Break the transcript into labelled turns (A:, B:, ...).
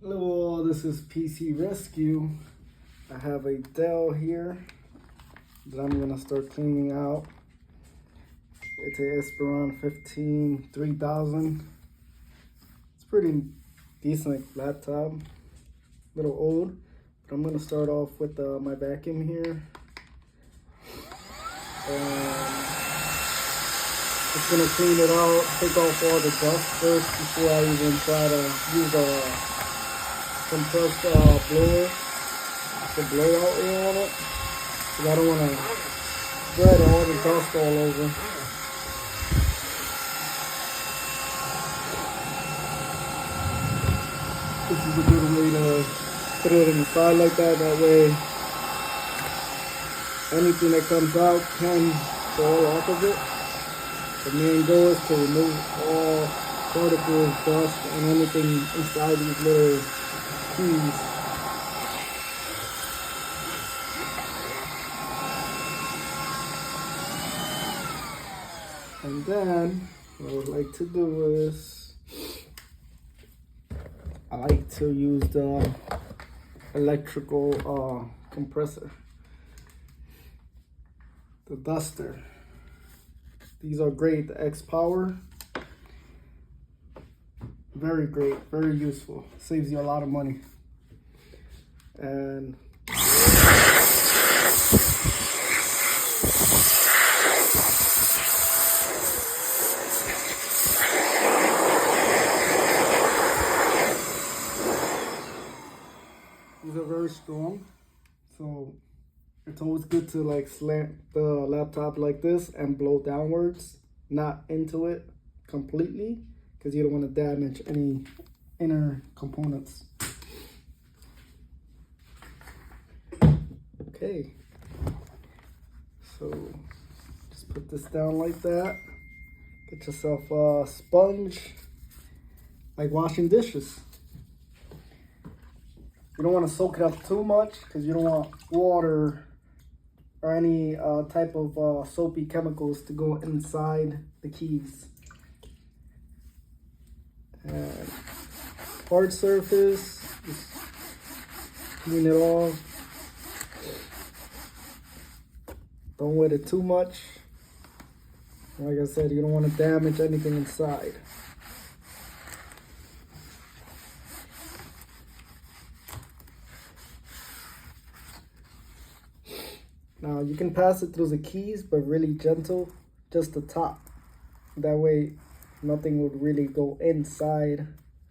A: Hello, this is PC Rescue. I have a Dell here that I'm gonna start cleaning out. It's a Esperon 15 3000. It's pretty decent laptop, a little old, but I'm gonna start off with my vacuum here. Just gonna clean it out, take off all the dust first before I even try to use a compressed blower to blow out air on it, because I don't want to spread all the dust all over. This is a good way to put it in the side like that. That way anything that comes out can fall off of it. The main goal is to remove all particles, dust, and anything inside these little keys. And then what I would like to do is I like to use the electrical compressor, the duster. These are great, the X-Power. Very great, very useful. Saves you a lot of money. And these are very strong, so it's always good to like slant the laptop like this and blow downwards, not into it completely, because you don't want to damage any inner components. Okay, so just put this down like that. Get yourself a sponge, like washing dishes. You don't want to soak it up too much, because you don't want water or any type of soapy chemicals to go inside the keys. And hard surface, just clean it off. Don't wet it too much. Like I said, you don't want to damage anything inside. Now you can pass it through the keys, but really gentle, just the top. That way nothing would really go inside